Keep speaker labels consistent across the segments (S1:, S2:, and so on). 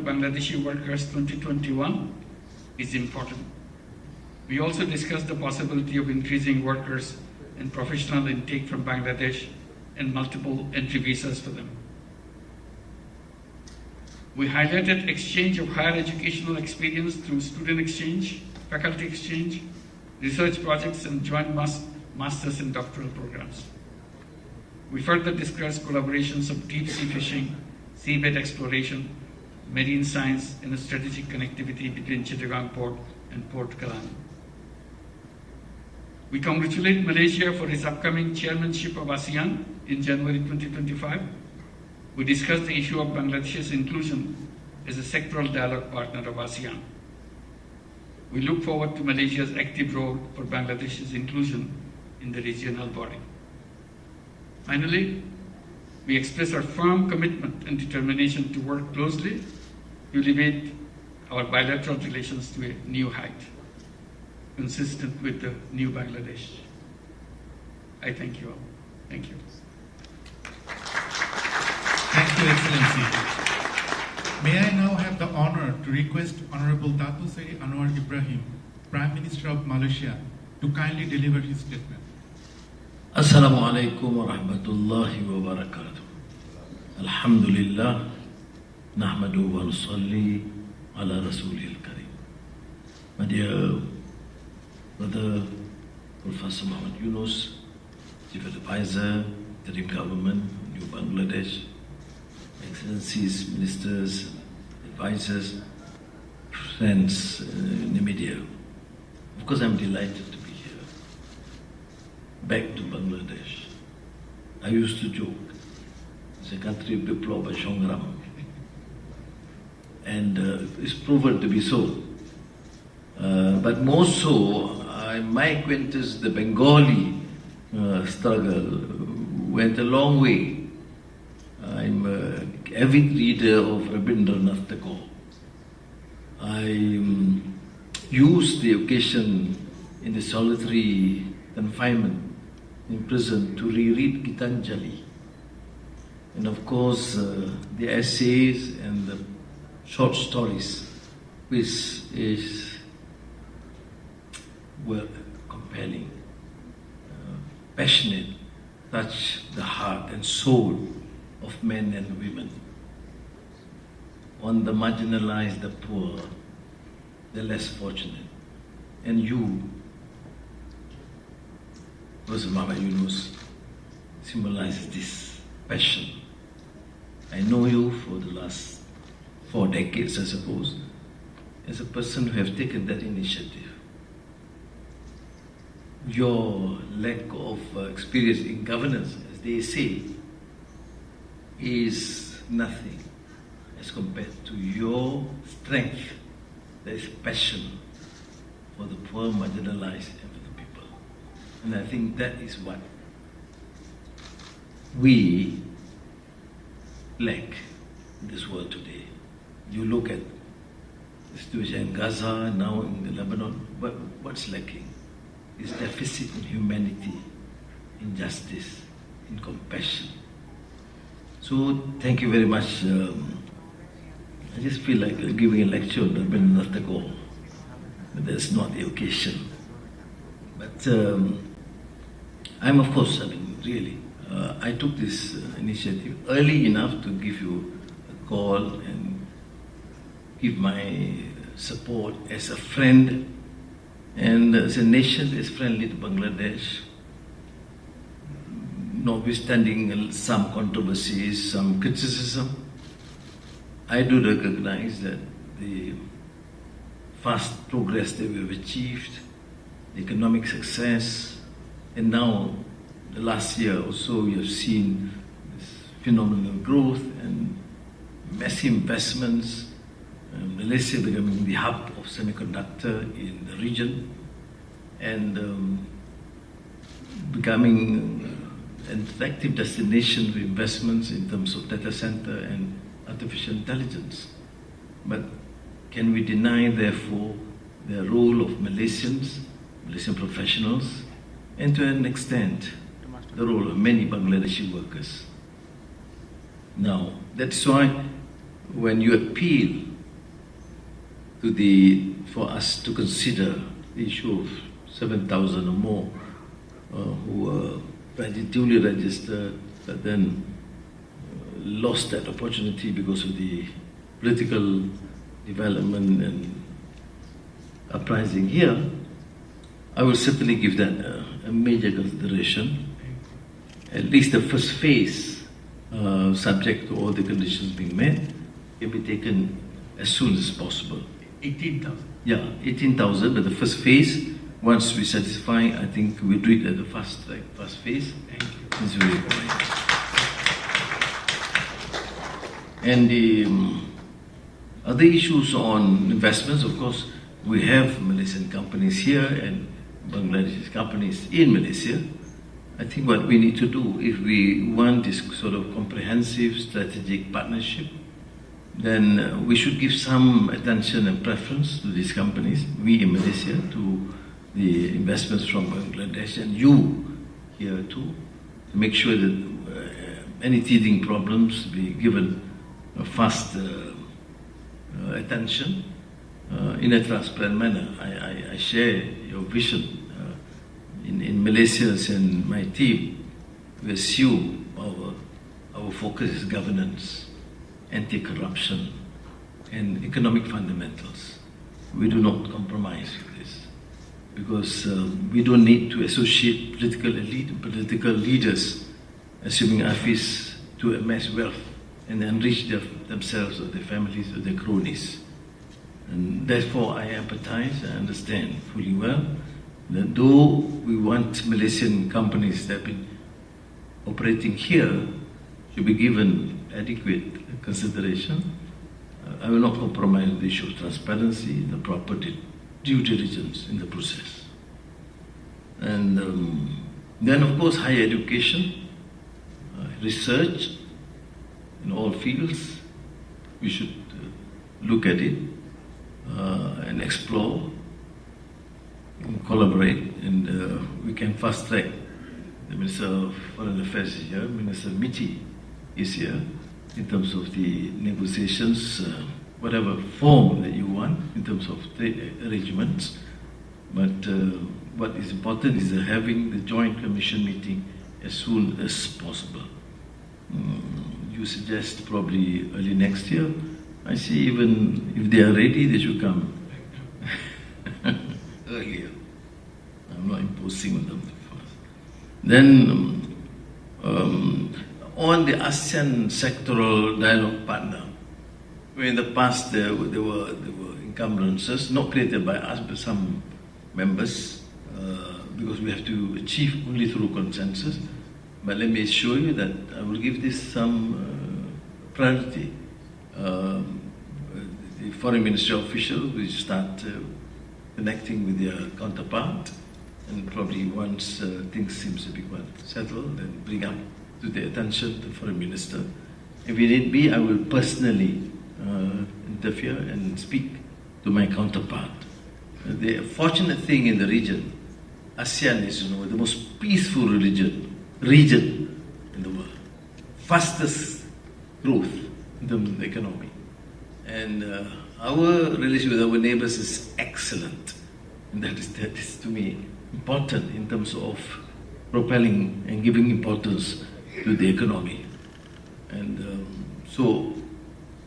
S1: Bangladeshi Workers 2021 is important. We also discussed the possibility of increasing workers and professional intake from Bangladesh and multiple entry visas for them. We highlighted exchange of higher educational experience through student exchange, faculty exchange, research projects, and joint master's and doctoral programs. We further discussed collaborations of deep sea fishing, seabed exploration, marine science, and a strategic connectivity between Chittagong Port and Port Kalang. We congratulate Malaysia for its upcoming chairmanship of ASEAN in January 2025. We discussed the issue of Bangladesh's inclusion as a sectoral dialogue partner of ASEAN. We look forward to Malaysia's active role for Bangladesh's inclusion in the regional body. Finally, we express our firm commitment and determination to work closely to elevate our bilateral relations to a new height, consistent with the new Bangladesh. I thank you all. Thank you.
S2: Thank you, Excellency. May I now have the honor to request Honorable Dato Seri Anwar Ibrahim, Prime Minister of Malaysia, to kindly deliver his statement.
S3: Assalamu alaikum wa rahmatullahi wa barakatuh. Alhamdulillah, nahmadu wa nusalli ala rasulil kareem. My dear brother, Professor Muhammad Yunus, Chief Advisor, Interim Government, New Bangladesh, Excellencies, Ministers, Advisors, friends in the media. Of course, I'm delighted to be here. Back to Bangladesh. I used to joke, it's a country of Biplova Shongram. And it's proven to be so. But more so, my acquaintance, the Bengali struggle, went a long way. I'm an avid reader of Rabindranath Tagore. I used the occasion in the solitary confinement in prison to reread Gitanjali. And of course, the essays and the short stories, which were compelling, passionate, touch the heart and soul of men and women, on the marginalized, the poor, the less fortunate. And you, Professor Muhammad Yunus, symbolizes this passion. I know you for the last 4 decades, I suppose, as a person who has taken that initiative. Your lack of experience in governance, as they say, is nothing as compared to your strength. There is passion for the poor, marginalized, and for the people. And I think that is what we lack in this world today. You look at the situation in Gaza, now in Lebanon, what's lacking? Is deficit in humanity, in justice, in compassion. So thank you very much. I just feel like giving a lecture on Rabindranath Tagore, but that's not the occasion. But I'm, of course, really, I took this initiative early enough to give you a call and give my support as a friend and as a nation that is friendly to Bangladesh, notwithstanding some controversies, some criticism. I do recognize that the fast progress that we have achieved, the economic success, and now the last year or so we have seen this phenomenal growth and massive investments, Malaysia becoming the hub of semiconductor in the region and becoming an attractive destination for investments in terms of data center and artificial intelligence. But can we deny, therefore, the role of Malaysian professionals, and to an extent, the role of many Bangladeshi workers? Now, that's why when you appeal for us to consider the issue of 7,000 or more who were duly registered, but then lost that opportunity because of the political development and uprising here. I will certainly give that a major consideration. At least the first phase, subject to all the conditions being met, can be taken as soon as possible.
S1: 18,000.
S3: Yeah, 18,000, but the first phase, once we satisfy, I think we'll do it at the fast phase.
S1: Thank you.
S3: It's very important. And the other issues on investments, of course, we have Malaysian companies here and Bangladeshi companies in Malaysia. I think what we need to do, if we want this sort of comprehensive strategic partnership, then we should give some attention and preference to these companies, we in Malaysia, to the investments from Bangladesh, and you here too, to make sure that any teething problems be given a fast attention in a transparent manner. I share your vision. In Malaysia and my team, we assume our focus is governance, anti-corruption, and economic fundamentals. We do not compromise with this because we don't need to associate political elite and political leaders assuming office to amass wealth and enrich themselves or their families or their cronies. And therefore I empathize, I understand fully well that though we want Malaysian companies that have been operating here should be given adequate consideration, I will not compromise the issue of transparency, the proper due diligence in the process. And then of course higher education, research in all fields, we should look at it and explore and collaborate, and we can fast track. The Minister of Foreign Affairs is here, Minister Miti is here, in terms of the negotiations, whatever form that you want, in terms of trade arrangements. But what is important is having the Joint Commission meeting as soon as possible. You suggest probably early next year. I see even if they are ready, they should come earlier. I'm not imposing on them first. Then on the ASEAN sectoral dialogue partner, where in the past there were encumbrances, not created by us but some members, because we have to achieve only through consensus. But let me assure you that I will give this some priority. The foreign ministry officials will start connecting with their counterpart, and probably once things seems to be quite settled, then bring up to the attention of the foreign minister. If it need be, I will personally interfere and speak to my counterpart. The fortunate thing in the region, ASEAN is, the most peaceful region in the world, fastest growth in terms of the economy, and our relation with our neighbors is excellent, and that is to me important in terms of propelling and giving importance to the economy. And so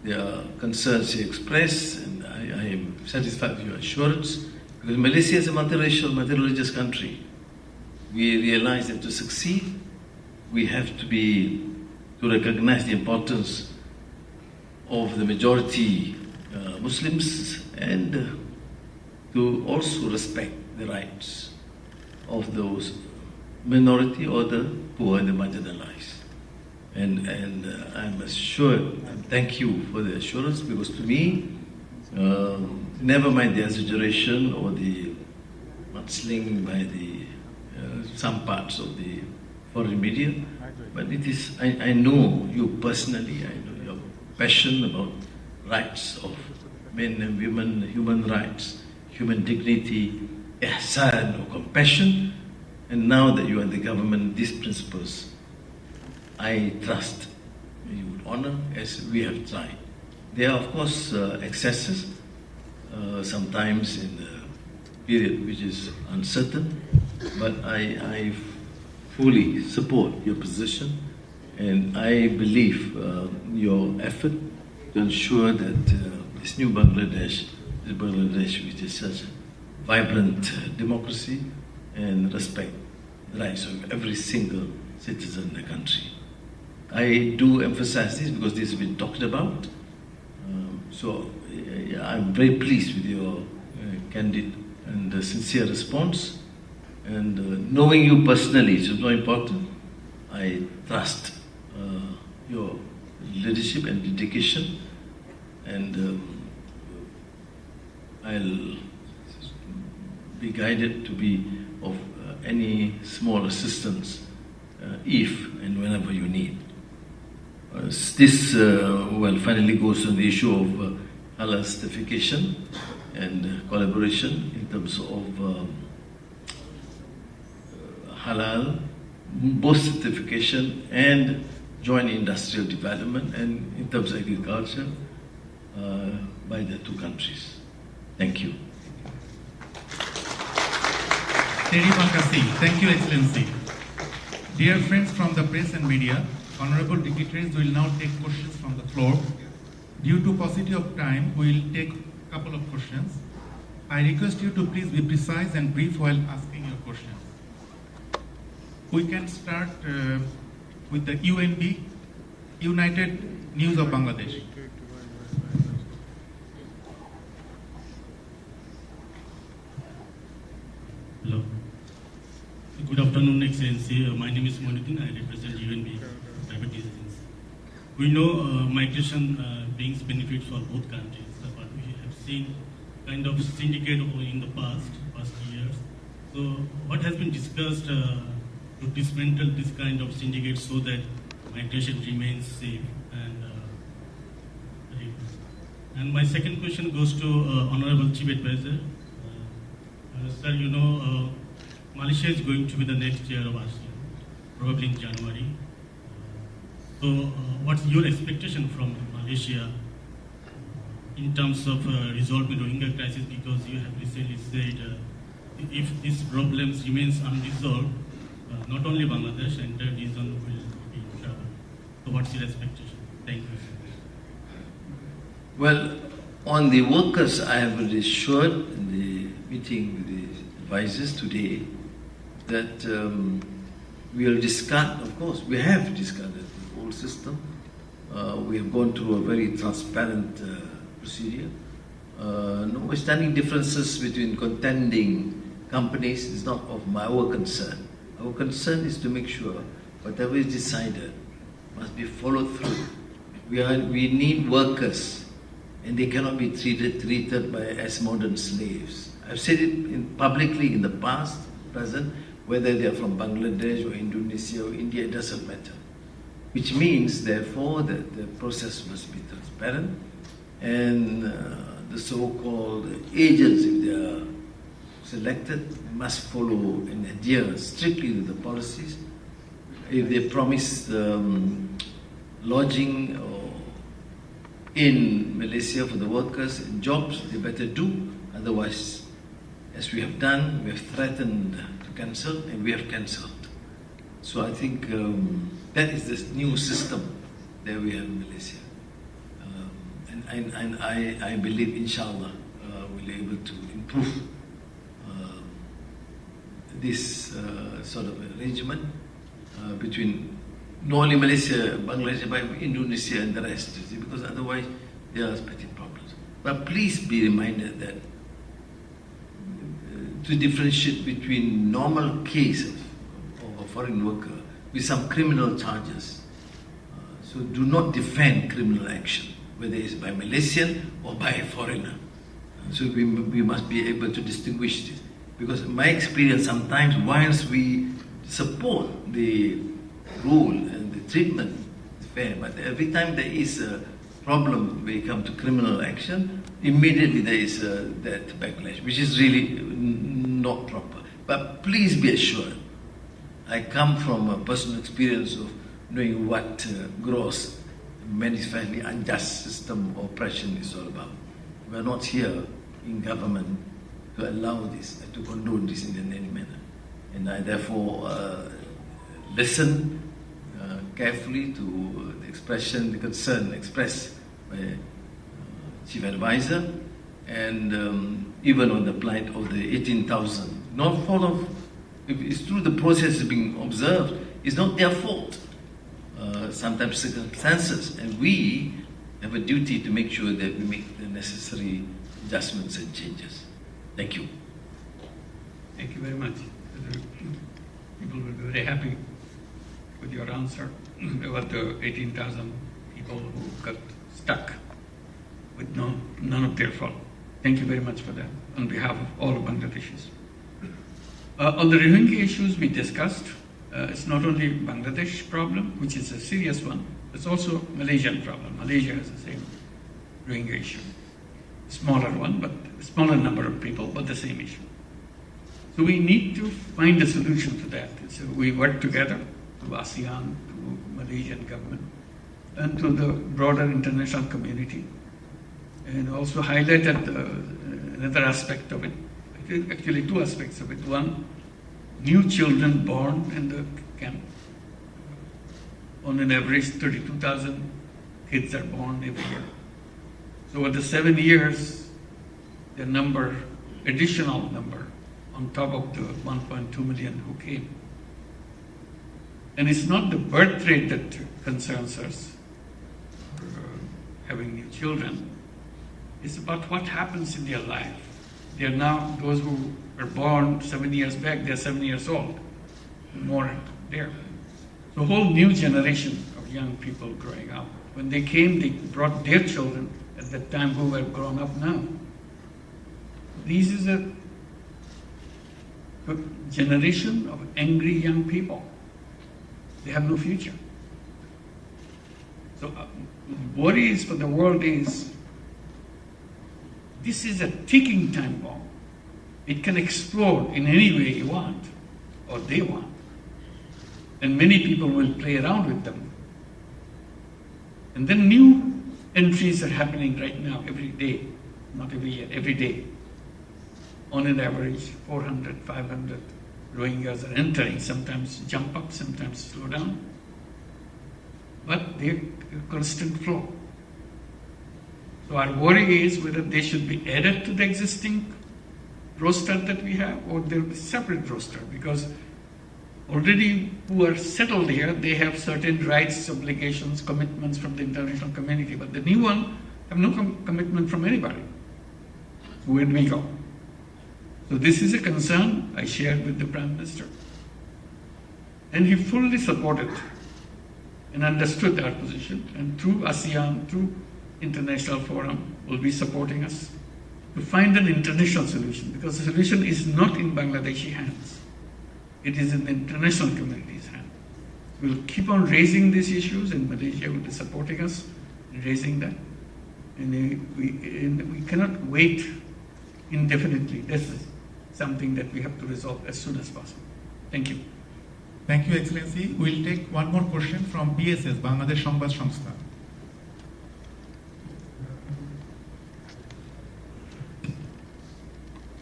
S3: there are concerns you express, and I am satisfied with your assurance, because Malaysia is a multiracial, multi-religious country. We realize that to succeed, we have to recognize the importance of the majority Muslims, and to also respect the rights of those minority or the poor and the marginalized. And I'm assured, and thank you for the assurance, because to me, never mind the exaggeration or the mudslinging by the some parts of the foreign media, but it is, I know you personally, I know your passion about rights of men and women, human rights, human dignity, ihsan or compassion, and now that you are in the government, these principles, I trust you would honor as we have tried. There are of course excesses, sometimes in the period which is uncertain, but I fully support your position, and I believe your effort to ensure that this new Bangladesh, which is such a vibrant democracy and respect the rights of every single citizen in the country. I do emphasize this because this has been talked about. So I'm very pleased with your candid and sincere response. And knowing you personally is so important. I trust your leadership and dedication, and I'll be guided to be of any small assistance if and whenever you need. This finally goes on the issue of halal certification and collaboration in terms of halal, both certification and joint industrial development, and in terms of agriculture by the two countries. Thank you.
S2: Terima kasih. Thank you, Excellency. Dear friends from the press and media, honorable dignitaries will now take questions from the floor. Due to paucity of time, we will take a couple of questions. I request you to please be precise and brief while asking your questions. We can start with the UNB, United News of Bangladesh.
S4: Hello. Good afternoon, Excellency. My name is Monuddin. I represent UNB Private Citizens. We know migration brings benefits for both countries, but we have seen kind of syndicate in the past years. So what has been discussed to dismantle this kind of syndicate so that migration remains safe and my second question goes to Honorable Chief Advisor. Sir, you know, Malaysia is going to be the next chair of ASEAN, probably in January. So what's your expectation from Malaysia in terms of resolving the Rohingya crisis? Because you have recently said if these problems remains unresolved, not only Bangladesh, the entire region will be in trouble. So what's your expectation? Thank you.
S3: Well, on the workers, I have assured in the meeting with the advisors today that we will discard, of course, we have discarded the whole system. We have gone through a very transparent procedure. Notwithstanding differences between contending companies is not of our concern. Our concern is to make sure whatever is decided must be followed through. We need workers, and they cannot be treated as modern slaves. I've said it publicly in the past, present, whether they are from Bangladesh or Indonesia or India, it doesn't matter. Which means, therefore, that the process must be transparent, and the so-called agents, if they are selected, must follow and adhere strictly to the policies. If they promise lodging or in Malaysia for the workers and jobs, they better do. Otherwise, as we have done, we have threatened to cancel, and we have cancelled. So I think that is the new system that we have in Malaysia. And I believe, inshallah, we'll be able to improve this sort of arrangement between not only Malaysia, Bangladesh, but Indonesia and the rest, because otherwise there are petty problems. But please be reminded that to differentiate between normal case of a foreign worker with some criminal charges. So do not defend criminal action, whether it's by Malaysian or by a foreigner. So we must be able to distinguish this. Because in my experience, sometimes whilst we support the rule and the treatment is fair, but every time there is a problem when it comes to criminal action, immediately there is that backlash, which is really not proper. But please be assured, I come from a personal experience of knowing what gross, manifestly unjust system of oppression is all about. We are not here in government to allow this, to condone this in any manner. And I therefore listen carefully to the expression, the concern expressed by Chief Advisor, and even on the plight of the 18,000. Not fault of, if it's true the process is being observed, it's not their fault. Sometimes circumstances, and we have a duty to make sure that we make the necessary adjustments and changes. Thank you.
S1: Thank you very much. People will be very happy with your answer about the 18,000 people who got stuck with none of their fault. Thank you very much for that on behalf of all Bangladeshis. On the Rohingya issues we discussed, it's not only Bangladesh problem, which is a serious one, it's also Malaysian problem. Malaysia has the same Rohingya issue. Smaller one, but smaller number of people, but the same issue. So we need to find a solution to that. So we work together to ASEAN, to Malaysian government, and to the broader international community. And also highlighted another aspect of it, actually two aspects of it. One, new children born in the camp. On an average, 32,000 kids are born every year. So over the 7 years, the number, additional number, on top of the 1.2 million who came. And it's not the birth rate that concerns us, having new children. It's about what happens in their life. They are now, those who were born 7 years back, they're 7 years old, more there. So a whole new generation of young people growing up. When they came, they brought their children at that time who were grown up now. This is a generation of angry young people. They have no future. So worries for the world is, this is a ticking time bomb. It can explode in any way you want, or they want. And many people will play around with them. And then new entries are happening right now, every day, not every year, every day. On an average, 400, 500 Rohingyas are entering, sometimes jump up, sometimes slow down. But they're a constant flow. So our worry is whether they should be added to the existing roster that we have, or there will be separate roster, because already who are settled here, they have certain rights, obligations, commitments from the international community, but the new one have no commitment from anybody. Where do we go? So this is a concern I shared with the Prime Minister. And he fully supported and understood our position, and through ASEAN, through international forum, will be supporting us to find an international solution, because the solution is not in Bangladeshi hands. It is in the international community's hands. We'll keep on raising these issues, and Malaysia will be supporting us in raising that. And we cannot wait indefinitely. This is something that we have to resolve as soon as possible. Thank you.
S2: Thank you, Excellency. We'll take one more question from BSS, Bangladesh Sambad Samstha.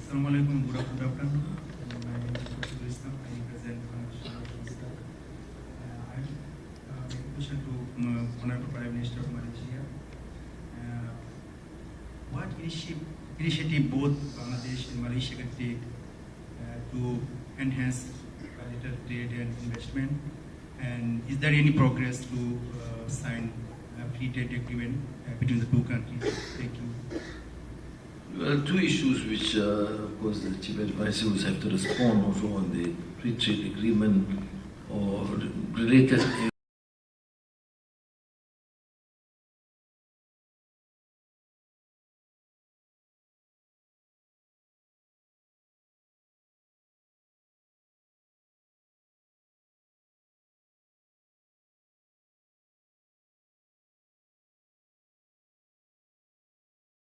S5: Assalamu alaikum, good afternoon. My name is Dr. Islam. I represent Bangladesh Samstha. I have a question to Honorable Prime Minister of Malaysia. What initiative both Bangladesh and Malaysia can take to enhance bilateral trade and investment? And is there any progress to sign a free trade agreement between the two countries? Thank you.
S3: Well, two issues which, of course, the Chief Advisor will have to respond also on the free trade agreement or related